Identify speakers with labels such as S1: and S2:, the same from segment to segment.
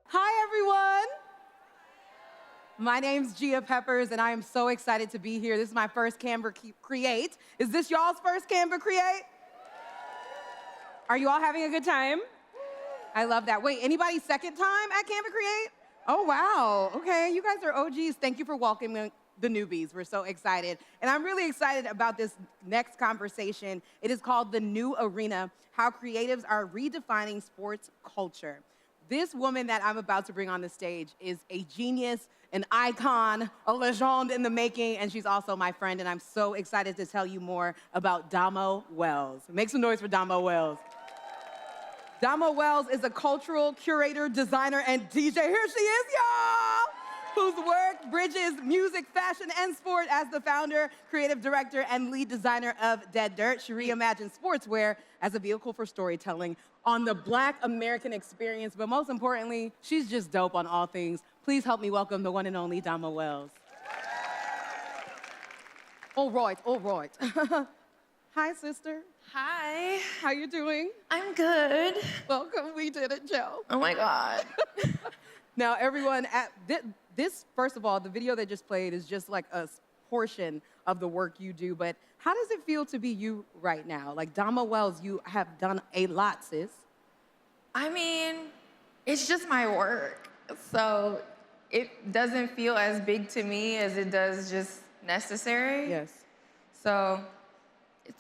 S1: Hi, everyone. My name's Gia Peppers, and I am so excited to be here. This is my first Canva Create. Is this y'all's first Canva Create? Are you all having a good time? I love that. Wait, anybody second time at Canva Create? Oh, wow. Okay, you guys are OGs. Thank you for welcoming the newbies. We're so excited. And I'm really excited about this next conversation. It is called The New Arena, How Creatives Are Redefining Sports Culture. This woman that I'm about to bring on the stage is a genius, an icon, a legend in the making, and she's also my friend, and I'm so excited to tell you more about Domo Wells. Make some noise for Domo Wells. Domo Wells is a cultural curator, designer, and DJ. Here she is, y'all! Whose work bridges music, fashion, and sport as the founder, creative director, and lead designer of Dead Dirt. She reimagines sportswear as a vehicle for storytelling on the Black American experience, but most importantly, she's just dope on all things. Please help me welcome the one and only Domo Wells. All right, all right. Hi, sister.
S2: Hi.
S1: How you doing?
S2: I'm good.
S1: Welcome, we did it, Joe.
S2: Oh my God.
S1: Now, everyone, this, first of all, the video that just played is just like a portion of the work you do, but how does it feel to be you right now? Like, Domo Wells, you have done a lot, sis.
S2: I mean, it's just my work. So it doesn't feel as big to me as it does just necessary.
S1: Yes.
S2: So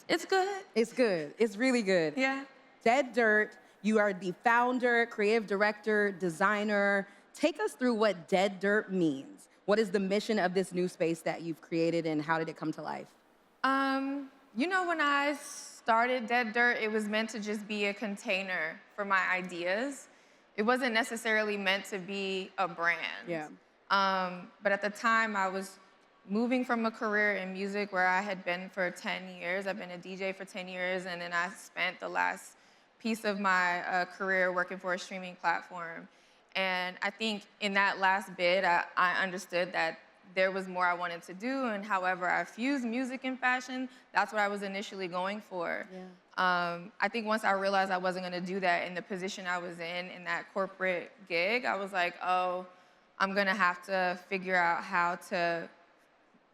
S2: it's good.
S1: It's good. It's really good.
S2: Yeah.
S1: Dead Dirt, you are the founder, creative director, designer. Take us through what Dead Dirt means. What is the mission of this new space that you've created, and how did it come to life?
S2: You know, when I started Dead Dirt, it was meant to just be a container for my ideas. It wasn't necessarily meant to be a brand.
S1: Yeah.
S2: But at the time, I was moving from a career in music where I had been for 10 years. I've been a DJ for 10 years, and then I spent the last piece of my career working for a streaming platform. And I think in that last bit, I understood that there was more I wanted to do, and however I fused music and fashion, that's what I was initially going for. Yeah. I think once I realized I wasn't gonna do that in the position I was in that corporate gig, I was like, oh, I'm gonna have to figure out how to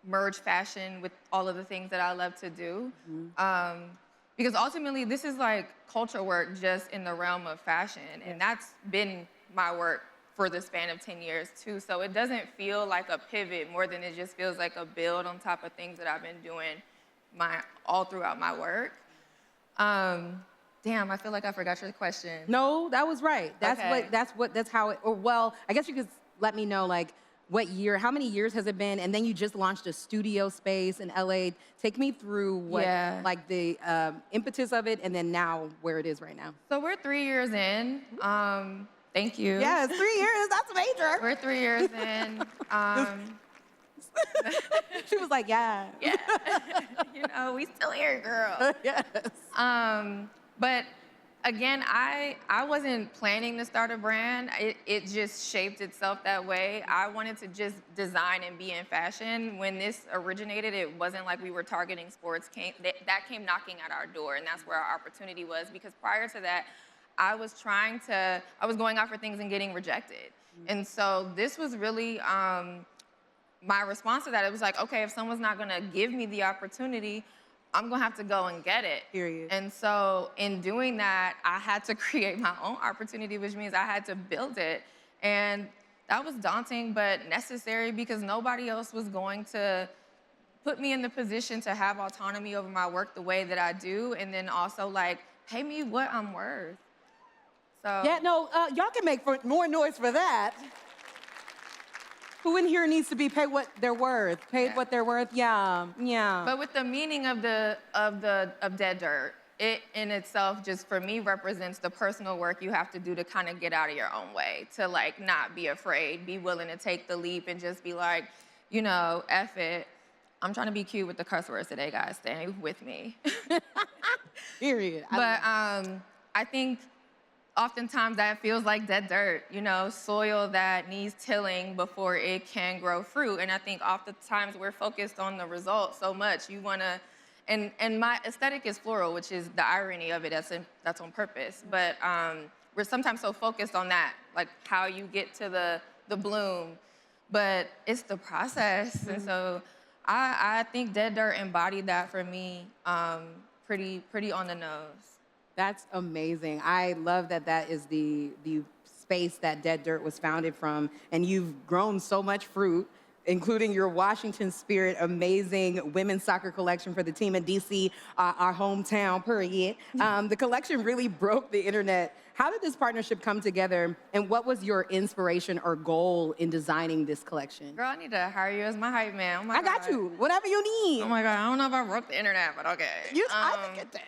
S2: merge fashion with all of the things that I love to do. Mm-hmm. Because ultimately, this is like culture work just in the realm of fashion, and that's been my work for the span of 10 years too. So it doesn't feel like a pivot more than it just feels like a build on top of things that I've been doing all throughout my work. Damn, I feel like I forgot your question.
S1: No, that was right. That's
S2: Okay.
S1: that's how it, or well, I guess you could let me know, like, what year, how many years has it been? And then you just launched a studio space in LA. Take me through what, like, the impetus of it, and then now where it is right now.
S2: So we're 3 years in. Thank you.
S1: Yes, 3 years, that's major.
S2: We're 3 years in.
S1: She was like, yeah.
S2: Yeah. You know, we still here, girl.
S1: Yes.
S2: But again, I wasn't planning to start a brand. It just shaped itself that way. I wanted to just design and be in fashion. When this originated, it wasn't like we were targeting sports. That came knocking at our door, and that's where our opportunity was. Because prior to that, I was going out for things and getting rejected. Mm-hmm. And so this was really my response to that. It was like, okay, if someone's not gonna give me the opportunity, I'm gonna have to go and get it.
S1: Period.
S2: And so in doing that, I had to create my own opportunity, which means I had to build it. And that was daunting, but necessary, because nobody else was going to put me in the position to have autonomy over my work the way that I do, and then also, like, pay me what I'm worth. So.
S1: Yeah, no, y'all can make more noise for that. Who in here needs to be paid what they're worth? Paid what they're worth? Yeah, yeah.
S2: But with the meaning of Dead Dirt, it in itself just for me represents the personal work you have to do to kind of get out of your own way, to like not be afraid, be willing to take the leap and just be like, you know, F it. I'm trying to be cute with the curse words today, guys. Stay with me.
S1: Period.
S2: But I think oftentimes that feels like dead dirt, you know, soil that needs tilling before it can grow fruit. And I think oftentimes we're focused on the result so much. You want to And my aesthetic is floral, which is the irony of it. That's on purpose. But we're sometimes so focused on that, like how you get to the bloom, but it's the process. And so I think Dead Dirt embodied that for me, pretty on the nose.
S1: That's amazing. I love that that is the space that Dead Dirt was founded from, and you've grown so much fruit, including your Washington Spirit amazing women's soccer collection for the team in DC, our hometown, period. The collection really broke the internet. How did this partnership come together, and what was your inspiration or goal in designing this collection?
S2: Girl, I need to hire you as my hype man. Oh my
S1: I got
S2: God.
S1: you, whatever you need.
S2: Oh my God, I don't know if I broke the internet, but okay.
S1: I think it did.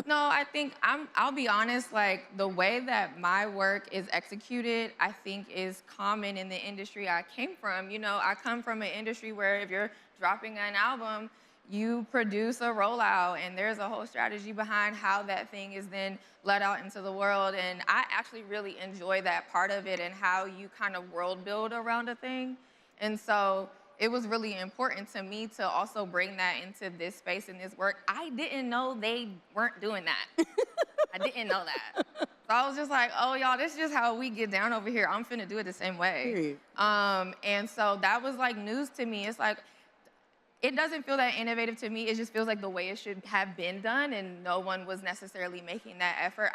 S2: No, I think I'll be honest, like the way that my work is executed, I think is common in the industry I came from. You know, I come from an industry where if you're dropping an album, you produce a rollout and there's a whole strategy behind how that thing is then let out into the world. And I actually really enjoy that part of it and how you kind of world build around a thing. And so it was really important to me to also bring that into this space and this work. I didn't know they weren't doing that. I didn't know that. So I was just like, oh, y'all, this is just how we get down over here. I'm finna do it the same way. And so that was like news to me. It's like, it doesn't feel that innovative to me. It just feels like the way it should have been done, and no one was necessarily making that effort.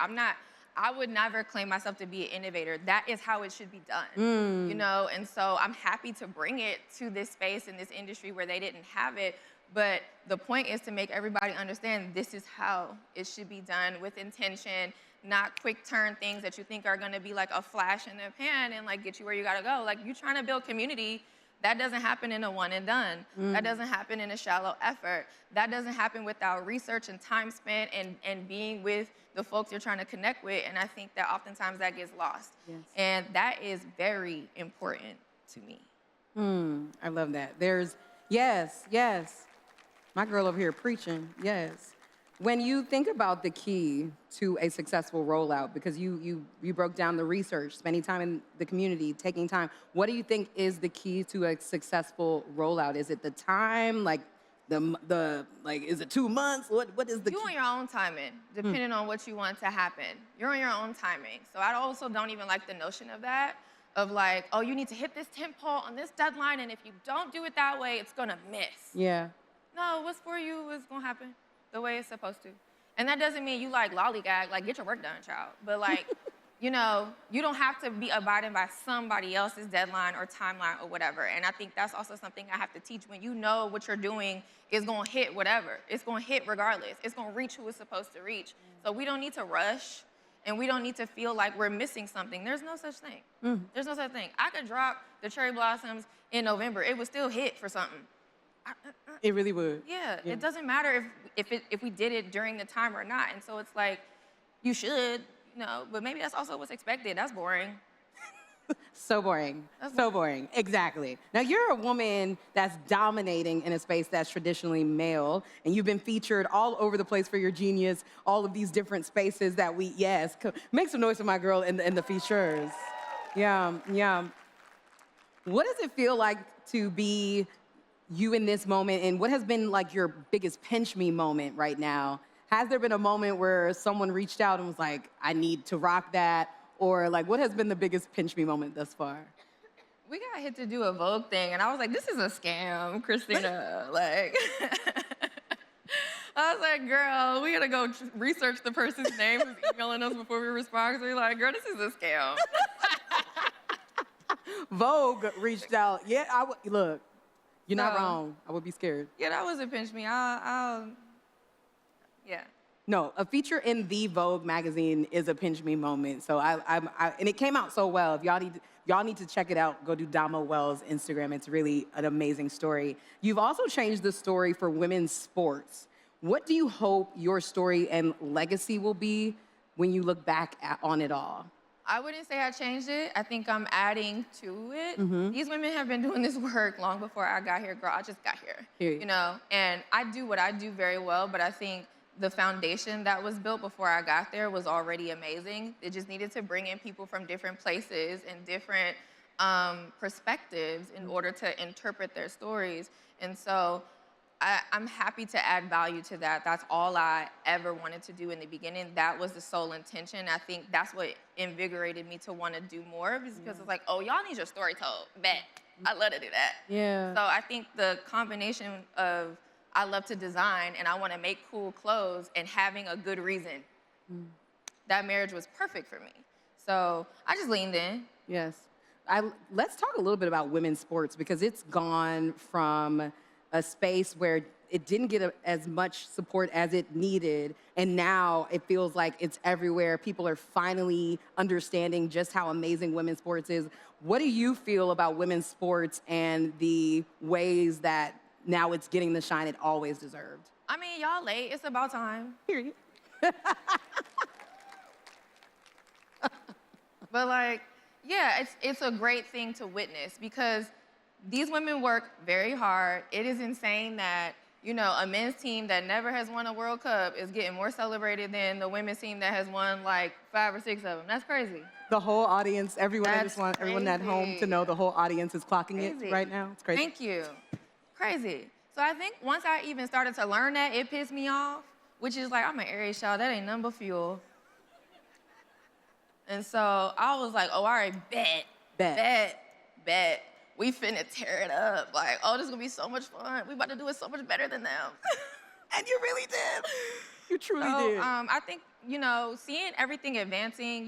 S2: I would never claim myself to be an innovator. That is how it should be done, you know? And so I'm happy to bring it to this space in this industry where they didn't have it. But the point is to make everybody understand this is how it should be done, with intention, not quick turn things that you think are gonna be like a flash in the pan and like get you where you gotta go. Like, you trying to build community, that doesn't happen in a one and done. That doesn't happen in a shallow effort. That doesn't happen without research and time spent and being with the folks you're trying to connect with. And I think that oftentimes that gets lost.
S1: Yes.
S2: And that is very important to me.
S1: I love that. Yes. My girl over here preaching, yes. When you think about the key to a successful rollout, because you broke down the research, spending time in the community, taking time, what do you think is the key to a successful rollout? Is it the time, like is it 2 months? What is the
S2: You
S1: key?
S2: on your own timing, depending on what you want to happen. You're on your own timing. So I also don't even like the notion of that, of like, oh, you need to hit this tentpole on this deadline, and if you don't do it that way, it's gonna miss.
S1: Yeah.
S2: No, what's for you is gonna happen the way it's supposed to. And that doesn't mean you like lollygag, like get your work done, child. But like, you know, you don't have to be abiding by somebody else's deadline or timeline or whatever. And I think that's also something I have to teach. When you know what you're doing is gonna hit whatever. It's gonna hit regardless. It's gonna reach who it's supposed to reach. So we don't need to rush, and we don't need to feel like we're missing something. There's no such thing. There's no such thing. I could drop the cherry blossoms in November. It would still hit for something.
S1: It really would.
S2: Yeah, it doesn't matter if we did it during the time or not. And so it's like, you should, you know, but maybe that's also what's expected. That's boring.
S1: So boring. So boring. Exactly. Now, you're a woman that's dominating in a space that's traditionally male, and you've been featured all over the place for your genius, all of these different spaces that make some noise for my girl in the features. Yeah. What does it feel like to be you in this moment, and what has been like your biggest pinch me moment right now? Has there been a moment where someone reached out and was like, I need to rock that? Or like, what has been the biggest pinch me moment thus far?
S2: We got hit to do a Vogue thing, and I was like, this is a scam, Christina. Like, I was like, girl, we gotta go research the person's name who's emailing us before we respond. So we're like, girl, this is a scam.
S1: Vogue reached out. Yeah, look, you're not
S2: No.
S1: wrong. I would be scared.
S2: Yeah, that was a pinch me. Yeah.
S1: No, a feature in the Vogue magazine is a pinch me moment. So and it came out so well. If y'all need to check it out, go do Domo Wells' Instagram. It's really an amazing story. You've also changed the story for women's sports. What do you hope your story and legacy will be when you look back on it all?
S2: I wouldn't say I changed it. I think I'm adding to it. These women have been doing this work long before I got here. Girl, I just got here. You know, and I do what I do very well, but I think the foundation that was built before I got there was already amazing. It just needed to bring in people from different places and different perspectives in order to interpret their stories. And so I'm happy to add value to that. That's all I ever wanted to do in the beginning. That was the sole intention. I think that's what invigorated me to want to do more, because it's like, oh, y'all need your story told. Bet. I love to do that.
S1: Yeah.
S2: So I think the combination of I love to design and I want to make cool clothes and having a good reason, that marriage was perfect for me. So I just leaned in.
S1: Yes. Let's talk a little bit about women's sports, because it's gone from a space where it didn't get as much support as it needed, and now it feels like it's everywhere. People are finally understanding just how amazing women's sports is. What do you feel about women's sports and the ways that now it's getting the shine it always deserved?
S2: I mean, y'all late. It's about time.
S1: Period.
S2: But like, yeah, it's a great thing to witness, because these women work very hard. It is insane that, a men's team that never has won a World Cup is getting more celebrated than the women's team that has won like 5 or 6 of them. That's crazy.
S1: The whole audience, everyone, I just want everyone at home
S2: crazy.
S1: to know the whole audience is clocking
S2: Crazy.
S1: it right now. It's crazy.
S2: Thank you. Crazy. So I think once I even started to learn that, it pissed me off, which is like, I'm an Aries child. That ain't nothing but fuel. And so I was like, oh, all right, bet. We finna tear it up. Like, oh, this is gonna be so much fun. We about to do it so much better than them.
S1: And you really did. You truly did.
S2: I think, seeing everything advancing,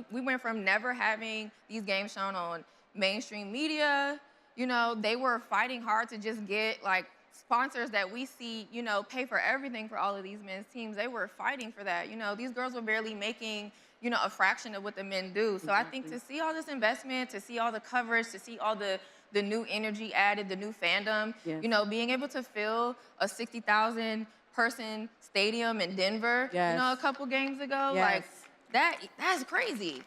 S2: we went from never having these games shown on mainstream media. They were fighting hard to just get like sponsors that we see, pay for everything for all of these men's teams. They were fighting for that. These girls were barely making, a fraction of what the men do. So I think to see all this investment, to see all the coverage, to see all the new energy added, the new fandom,
S1: Yes.
S2: Being able to fill a 60,000 person stadium in Denver,
S1: Yes.
S2: a couple games ago,
S1: Yes.
S2: like that's crazy.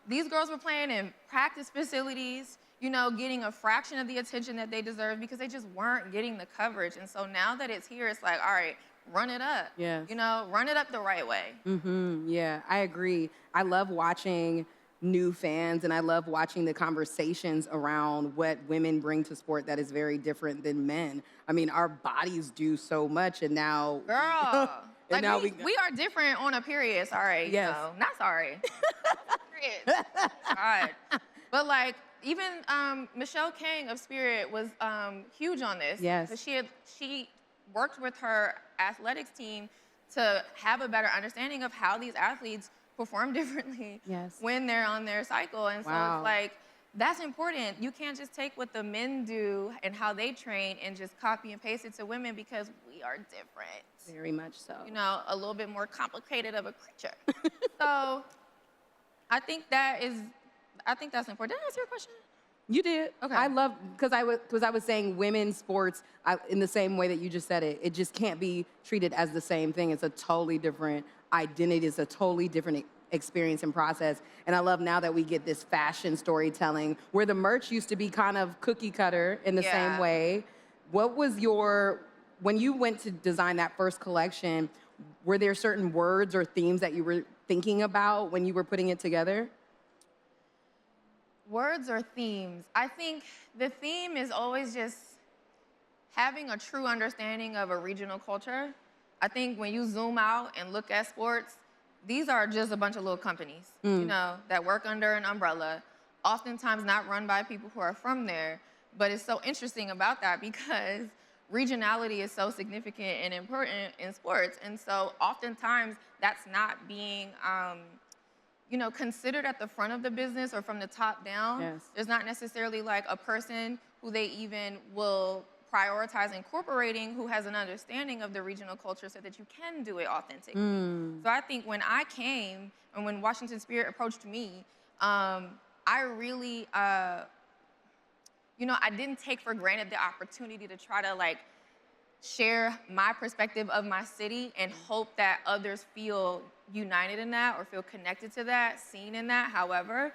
S2: These girls were playing in practice facilities, getting a fraction of the attention that they deserve because they just weren't getting the coverage. And so now that it's here, it's like, all right, run it up.
S1: Yes.
S2: Run it up the right way.
S1: Yeah, I agree. I love watching new fans, and I love watching the conversations around what women bring to sport that is very different than men. I mean, our bodies do so much, and now...
S2: Girl,
S1: And
S2: like
S1: now
S2: we are different on a period. Sorry,
S1: Yes.
S2: not sorry. Period. God. But like, even Michelle Kang of Spirit was huge on this.
S1: Yes.
S2: 'Cause she worked with her athletics team to have a better understanding of how these athletes perform differently
S1: Yes.
S2: when they're on their cycle. And so
S1: Wow.
S2: it's like, that's important. You can't just take what the men do and how they train and just copy and paste it to women, because we are different.
S1: Very much so.
S2: A little bit more complicated of a creature. So I think that's important. Did I answer your question?
S1: You did.
S2: Okay.
S1: I love, because I was saying women's sports, in the same way that you just said it. It just can't be treated as the same thing. It's a totally different identity. It's a totally different experience and process. And I love now that we get this fashion storytelling where the merch used to be kind of cookie cutter in the same
S2: Yeah.
S1: way. What was when you went to design that first collection, were there certain words or themes that you were thinking about when you were putting it together?
S2: Words or themes? I think the theme is always just having a true understanding of a regional culture. I think when you zoom out and look at sports, these are just a bunch of little companies, that work under an umbrella, oftentimes not run by people who are from there. But it's so interesting about that because regionality is so significant and important in sports. And so oftentimes that's not being, considered at the front of the business or from the top down.
S1: Yes.
S2: There's not necessarily like a person who they even will prioritize incorporating who has an understanding of the regional culture so that you can do it authentically. So I think when I came and when Washington Spirit approached me, I really, I didn't take for granted the opportunity to try to like share my perspective of my city and hope that others feel united in that or feel connected to that, seen in that, however.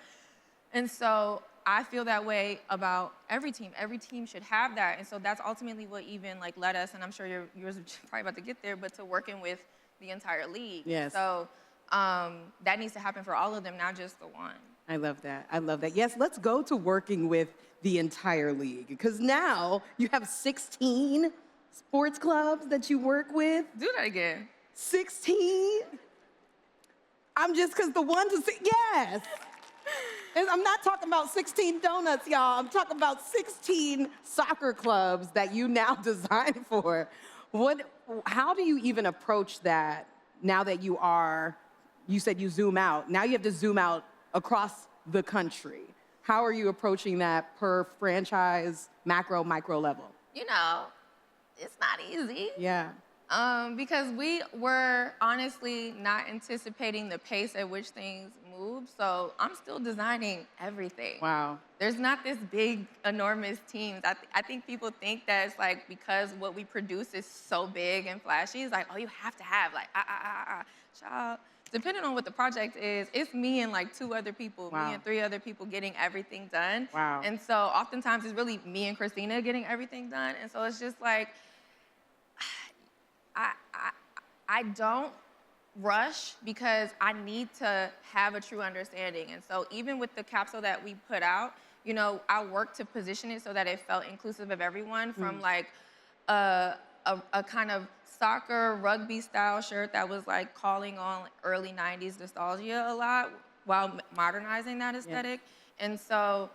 S2: And so I feel that way about every team. Every team should have that. And so that's ultimately what even like led us, and I'm sure yours are probably about to get there, but to working with the entire league.
S1: Yes.
S2: So that needs to happen for all of them, not just the one.
S1: I love that. I love that. Yes, let's go to working with the entire league, because now you have 16 sports clubs that you work with?
S2: Do that again.
S1: 16? I'm just, because the one to see, yes. And I'm not talking about 16 donuts, y'all. I'm talking about 16 soccer clubs that you now design for. How do you even approach that now that you said you zoom out. Now you have to zoom out across the country. How are you approaching that per franchise, macro, micro level?
S2: You know, it's not easy.
S1: Yeah.
S2: Because we were honestly not anticipating the pace at which things move. So I'm still designing everything.
S1: Wow.
S2: There's not this big, enormous teams. I think people think that it's like because what we produce is so big and flashy, it's like, oh, you have to have like, child. Depending on what the project is, it's me and like 2 other people,
S1: Wow.
S2: me and 3 other people getting everything done.
S1: Wow.
S2: And so oftentimes it's really me and Christina getting everything done. And so it's just like, I don't rush because I need to have a true understanding. And so even with the capsule that we put out, you know, I worked to position it so that it felt inclusive of everyone, from like a kind of soccer, rugby style shirt that was like calling on early 90s nostalgia a lot while modernizing that aesthetic. Yeah. And so,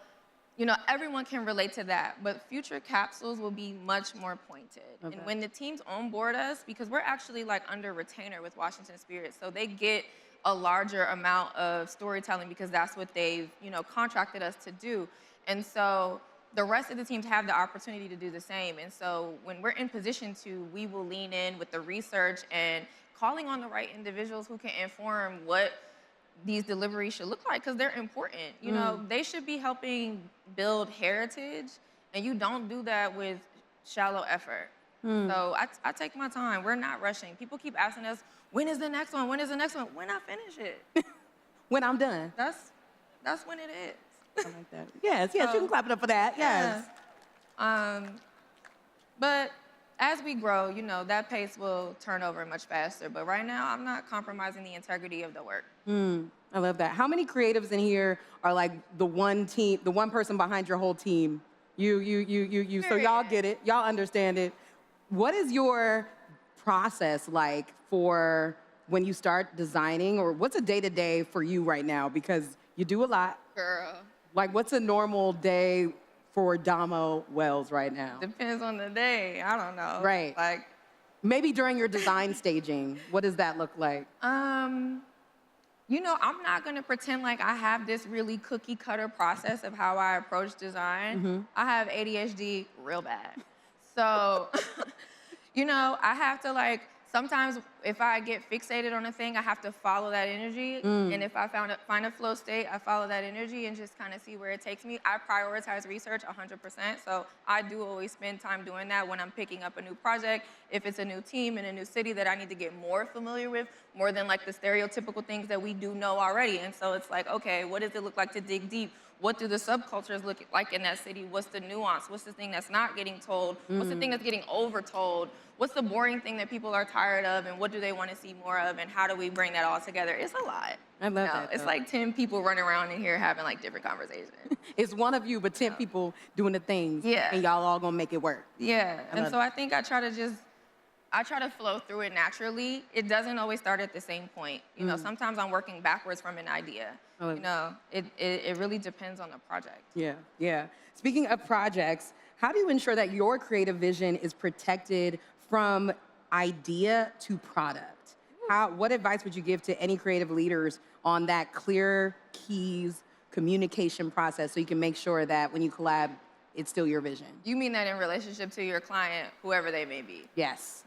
S2: you know, everyone can relate to that, but future capsules will be much more pointed. Okay. And when the teams onboard us, because we're actually like under retainer with Washington Spirit, so they get a larger amount of storytelling because that's what they've, you know, contracted us to do. And so the rest of the teams have the opportunity to do the same. And so when we're in position to, we will lean in with the research and calling on the right individuals who can inform what these deliveries should look like, because they're important. You know, they should be helping build heritage, and you don't do that with shallow effort. So I take my time. We're not rushing. People keep asking us, when is the next one? When is the next one? When I finish it.
S1: When I'm done.
S2: That's when it is.
S1: I like that. Yes, yes, so, you can clap it up for that. Yes.
S2: Yeah. But as we grow, you know, that pace will turn over much faster. But right now, I'm not compromising the integrity of the work.
S1: I love that. How many creatives in here are like the one team, the one person behind your whole team? You. So y'all get it. Y'all understand it. What is your process like for when you start designing, or what's a day-to-day for you right now? Because you do a lot.
S2: Girl.
S1: Like, what's a normal day for Domo Wells right now?
S2: Depends on the day. I don't know.
S1: Right.
S2: Like,
S1: maybe during your design staging, what does that look like?
S2: You know, I'm not gonna pretend like I have this really cookie cutter process of how I approach design. I have ADHD real bad. So, you know, I have to like, sometimes if I get fixated on a thing, I have to follow that energy. And if I find a flow state, I follow that energy and just kind of see where it takes me. I prioritize research 100%. So I do always spend time doing that when I'm picking up a new project. If it's a new team in a new city that I need to get more familiar with, more than like the stereotypical things that we do know already. And so it's like, okay, what does it look like to dig deep? What do the subcultures look like in that city? What's the nuance? What's the thing that's not getting told? What's the thing that's getting overtold? What's the boring thing that people are tired of, and what do they want to see more of, and how do we bring that all together? It's a lot.
S1: I love that.
S2: It's like 10 people running around in here having like different conversations.
S1: It's one of you, but 10 people doing the things.
S2: Yeah.
S1: And y'all all gonna make it work.
S2: Yeah. And so I think I try to flow through it naturally. It doesn't always start at the same point. You know, sometimes I'm working backwards from an idea. You know, it really depends on the project. Yeah,
S1: yeah. Speaking of projects, how do you ensure that your creative vision is protected from idea to product? What advice would you give to any creative leaders on that clear keys communication process so you can make sure that when you collab, it's still your vision?
S2: You mean that in relationship to your client, whoever they may be?
S1: Yes.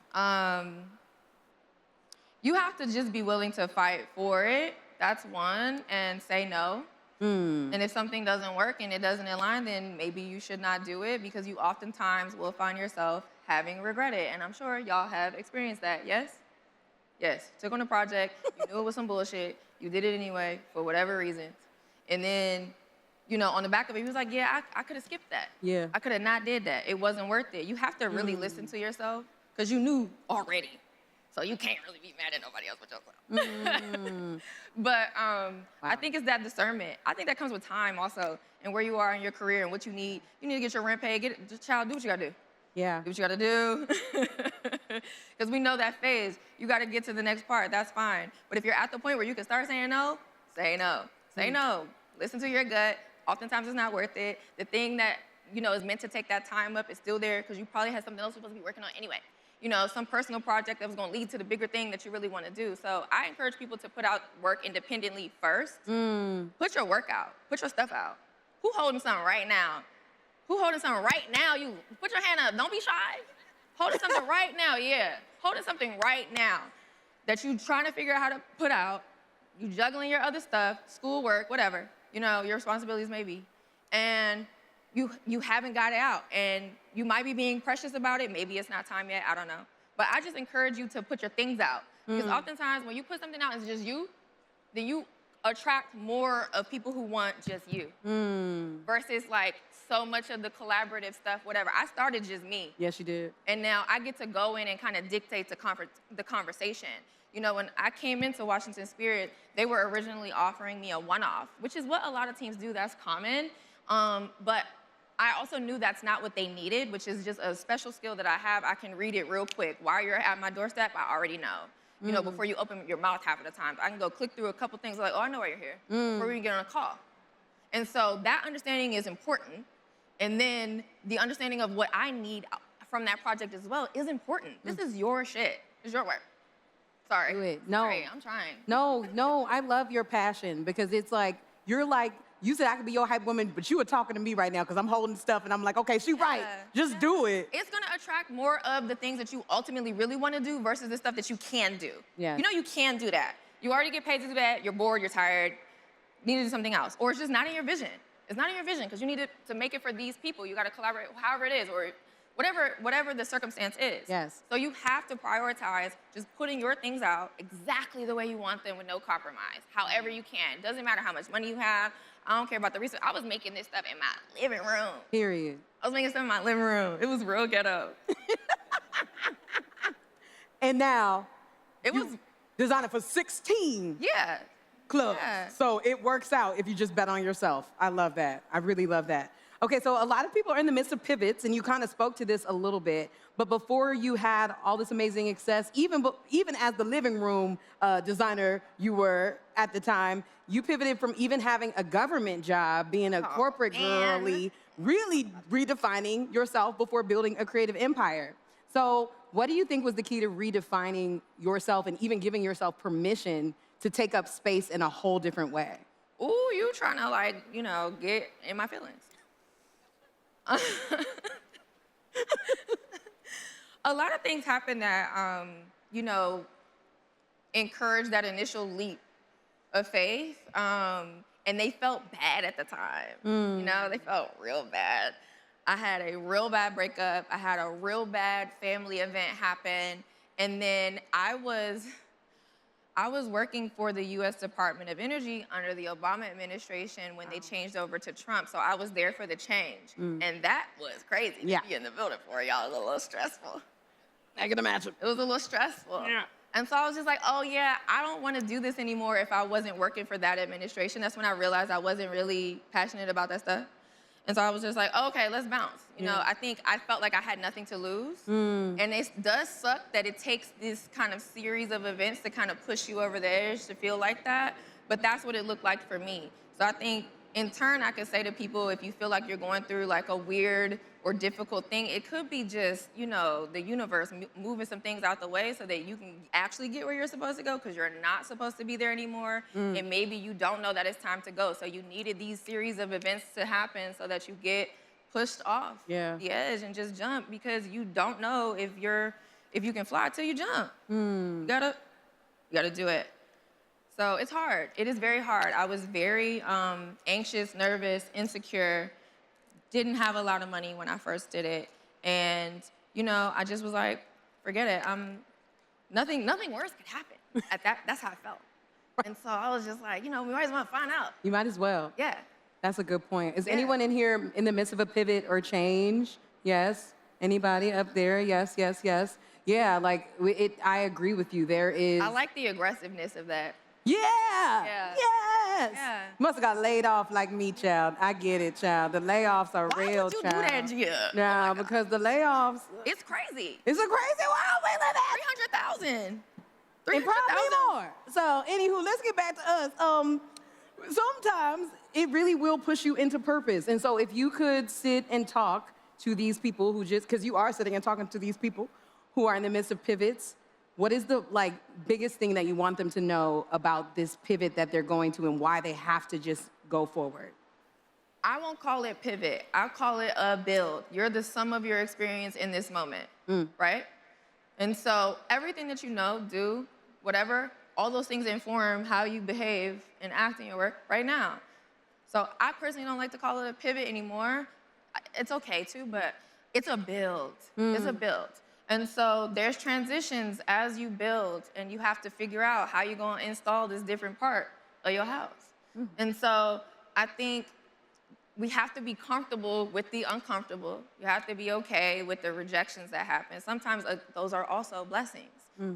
S2: You have to just be willing to fight for it. That's one, and say no. And if something doesn't work and it doesn't align, then maybe you should not do it, because you oftentimes will find yourself having regret it. And I'm sure y'all have experienced that, yes? Yes, took on a project, you knew it was some bullshit, you did it anyway for whatever reason. And then, you know, on the back of it, he was like, yeah, I could have skipped that.
S1: Yeah.
S2: I could have not did that. It wasn't worth it. You have to really listen to yourself, because you knew already. So you can't really be mad at nobody else but yourself. But wow. I think it's that discernment. I think that comes with time also, and where you are in your career and what you need. You need to get your rent paid. Just child, do what you gotta do.
S1: Yeah.
S2: Do what you gotta do. Because we know that phase. You gotta get to the next part. That's fine. But if you're at the point where you can start saying no, say no. Say no. Listen to your gut. Oftentimes it's not worth it. The thing that, is meant to take that time up is still there because you probably had something else you're supposed to be working on anyway. Some personal project that was gonna lead to the bigger thing that you really wanna do. So I encourage people to put out work independently first. Put your work out. Put your stuff out. Who holding something right now? Who holding something right now? You put your hand up. Don't be shy. Holding something right now, yeah. Holding something right now that you trying to figure out how to put out. You juggling your other stuff, schoolwork, whatever, your responsibilities maybe. And you haven't got it out. And you might be being precious about it. Maybe it's not time yet. I don't know. But I just encourage you to put your things out. Because oftentimes when you put something out and it's just you, then you attract more of people who want just you. Versus like so much of the collaborative stuff, whatever. I started just me.
S1: Yes, you did.
S2: And now I get to go in and kind of dictate the conversation. When I came into Washington Spirit, they were originally offering me a one-off, which is what a lot of teams do. That's common. But I also knew that's not what they needed, which is just a special skill that I have. I can read it real quick. While you're at my doorstep, I already know. Before you open your mouth half of the time. I can go click through a couple things like, oh, I know why you're here, before we get on a call. And so that understanding is important. And then the understanding of what I need from that project as well is important. This is your shit. It's your work. Sorry.
S1: Do it. No.
S2: Sorry, I'm trying.
S1: No, I love your passion because it's like, you're like, you said I could be your hype woman, but you were talking to me right now because I'm holding stuff and I'm like, okay, she right. Just do it.
S2: It's gonna attract more of the things that you ultimately really wanna do versus the stuff that you can do.
S1: Yeah.
S2: You can do that. You already get paid to do that, you're bored, you're tired, need to do something else. Or it's just not in your vision. It's not in your vision because you need to make it for these people. You gotta collaborate, however it is, or whatever the circumstance is.
S1: Yes.
S2: So you have to prioritize just putting your things out exactly the way you want them with no compromise, however you can. Doesn't matter how much money you have. I don't care about the research. I was making this stuff in my living room.
S1: Period.
S2: I was making stuff in my living room. It was real ghetto.
S1: And now,
S2: It was
S1: designing for 16 clubs.
S2: Yeah.
S1: So it works out if you just bet on yourself. I love that. I really love that. Okay, so a lot of people are in the midst of pivots, and you kind of spoke to this a little bit. But before you had all this amazing success, even as the living room designer you were at the time, you pivoted from even having a government job, being a corporate girly, really redefining yourself before building a creative empire. So what do you think was the key to redefining yourself and even giving yourself permission to take up space in a whole different way?
S2: Ooh, you trying to get in my feelings. A lot of things happen that, encourage that initial leap of faith. And they felt bad at the time. They felt real bad. I had a real bad breakup. I had a real bad family event happen. And then I was working for the U.S. Department of Energy under the Obama administration when they changed over to Trump. So I was there for the change. And that was crazy to be in the building for, y'all. It was a little stressful.
S1: I can imagine.
S2: It was a little stressful. Yeah. And so I was just like, oh yeah, I don't want to do this anymore if I wasn't working for that administration. That's when I realized I wasn't really passionate about that stuff. And so I was just like, oh, okay, let's bounce. I think I felt like I had nothing to lose. And it does suck that it takes this kind of series of events to kind of push you over the edge to feel like that. But that's what it looked like for me. So I think in turn, I could say to people, if you feel like you're going through like a weird or difficult thing, it could be just, the universe moving some things out the way so that you can actually get where you're supposed to go because you're not supposed to be there anymore. And maybe you don't know that it's time to go. So you needed these series of events to happen so that you get pushed off the edge and just jump because you don't know if you can fly till you jump. You gotta do it. So it's hard. It is very hard. I was very anxious, nervous, insecure. Didn't have a lot of money when I first did it. And, I just was like, forget it. Nothing worse could happen. That's how I felt. And so I was just like, we might as well find out.
S1: You might as well.
S2: Yeah.
S1: That's a good point. Is anyone in here in the midst of a pivot or change? Yes? Anybody up there? Yes, yes, yes. Yeah, I agree with you. There is...
S2: I like the aggressiveness of that.
S1: Yeah.
S2: Yeah.
S1: Yes.
S2: Yeah.
S1: Must have got laid off like me, child. I get it, child. The layoffs are
S2: Why
S1: real,
S2: would you
S1: child.
S2: do that, Gia?
S1: Yeah,
S2: Oh my
S1: because the layoffs,
S2: It's crazy.
S1: it's a crazy world we live in.
S2: 300,000.
S1: And probably
S2: 300,000.
S1: more. So, anywho, let's get back to us. Sometimes it really will push you into purpose. And so, if you could sit and talk to these people who just, because you are sitting and talking to these people who are in the midst of pivots, what is the biggest thing that you want them to know about this pivot that they're going to and why they have to just go forward?
S2: I won't call it pivot. I'll call it a build. You're the sum of your experience in this moment, right? And so everything that you know, do, whatever, all those things inform how you behave and act in your work right now. So I personally don't like to call it a pivot anymore. It's okay too, but it's a build. It's a build. And so there's transitions as you build, and you have to figure out how you're gonna install this different part of your house. And so I think we have to be comfortable with the uncomfortable. You have to be okay with the rejections that happen. Sometimes those are also blessings.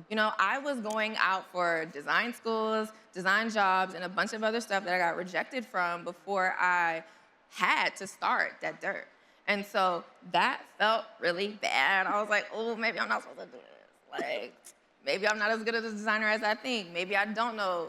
S2: You know, I was going out for design schools, design jobs, and a bunch of other stuff that I got rejected from before I had to start that dirt. And so that felt really bad. I was like, oh, maybe I'm not supposed to do this. Like, maybe I'm not as good of a designer as I think. Maybe I don't know,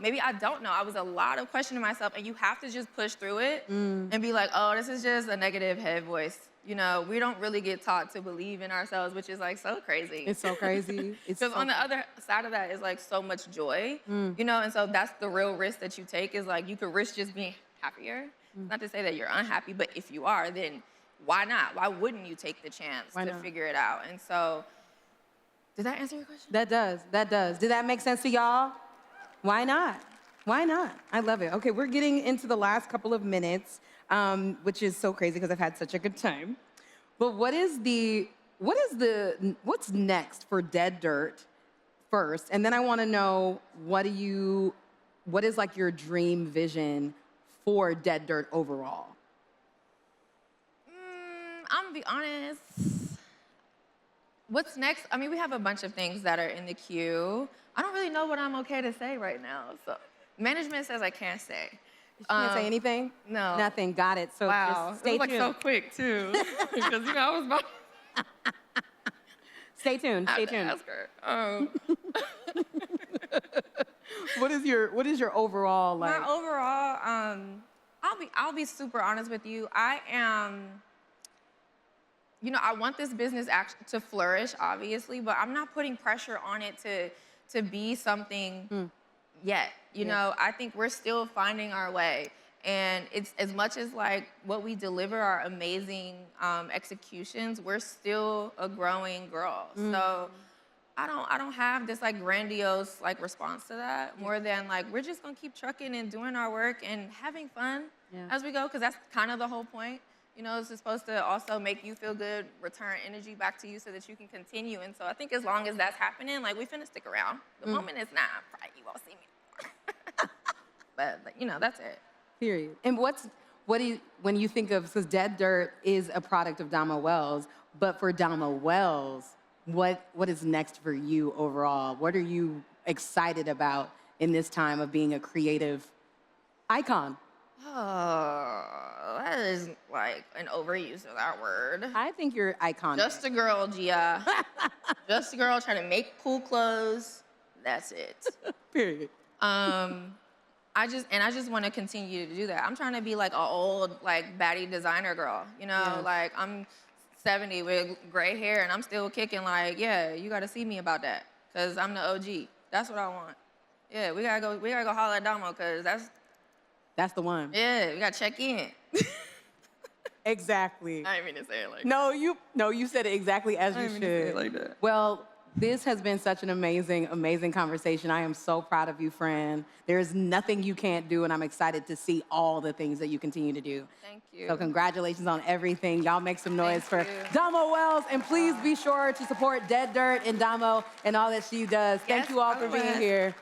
S2: maybe I don't know. I was a lot of questioning myself, and you have to just push through it and be like, oh, this is just a negative head voice. We don't really get taught to believe in ourselves, which is like so crazy.
S1: It's so crazy.
S2: Because on the other side of that is like so much joy, and so that's the real risk that you take is like you could risk just being happier. Not to say that you're unhappy, but if you are, then why not? Why wouldn't you take the chance to figure it out? And so, did that answer your question?
S1: That does. Did that make sense to y'all? Why not? Why not? I love it. Okay, we're getting into the last couple of minutes, which is so crazy because I've had such a good time. But what's next for Dead Dirt first? And then I want to know what is like your dream vision for Dead Dirt overall?
S2: I'm gonna be honest. What's next? I mean, we have a bunch of things that are in the queue. I don't really know what I'm okay to say right now. So management says I can't say.
S1: You can't say anything?
S2: No.
S1: Nothing. Got it. So
S2: Wow.
S1: just stay tuned.
S2: It was like so quick too. Because I was about
S1: Stay tuned. Stay
S2: to
S1: tuned.
S2: ask her.
S1: What is your overall like?
S2: My overall, I'll be super honest with you. I am, I want this business to flourish, obviously, but I'm not putting pressure on it to be something yet. You know, I think we're still finding our way. And it's as much as like what we deliver are amazing executions, we're still a growing girl. So I don't have this like grandiose like response to that more than like we're just gonna keep trucking and doing our work and having fun as we go, because that's kind of the whole point. It's supposed to also make you feel good, return energy back to you so that you can continue. And so I think as long as that's happening, like we finna stick around. The moment it's not, probably you won't see me more. but that's it.
S1: Period. And when you think of, because Dead Dirt is a product of Domo Wells, but for Domo Wells, what is next for you overall? What are you excited about in this time of being a creative icon?
S2: Oh, that is like an overuse of that word.
S1: I think you're iconic.
S2: Just a girl, Gia. Just a girl trying to make cool clothes. That's it.
S1: Period.
S2: I just want to continue to do that. I'm trying to be like an old, like baddie designer girl. Like I'm 70 with gray hair and I'm still kicking. Like, yeah, you got to see me about that because I'm the OG. That's what I want. Yeah, we gotta go holler at Domo because
S1: that's the one.
S2: Yeah, we gotta check in.
S1: Exactly.
S2: I didn't mean to say it like
S1: that. You said it exactly as you should.
S2: I didn't mean to say it like that.
S1: Well, this has been such an amazing, amazing conversation. I am so proud of you, Fran. There's nothing you can't do, and I'm excited to see all the things that you continue to do.
S2: Thank you.
S1: So congratulations on everything. Y'all make some noise for
S2: Thank you.
S1: Domo Wells, and please be sure to support Dead Dirt and Domo and all that she does. Thank you all for being here.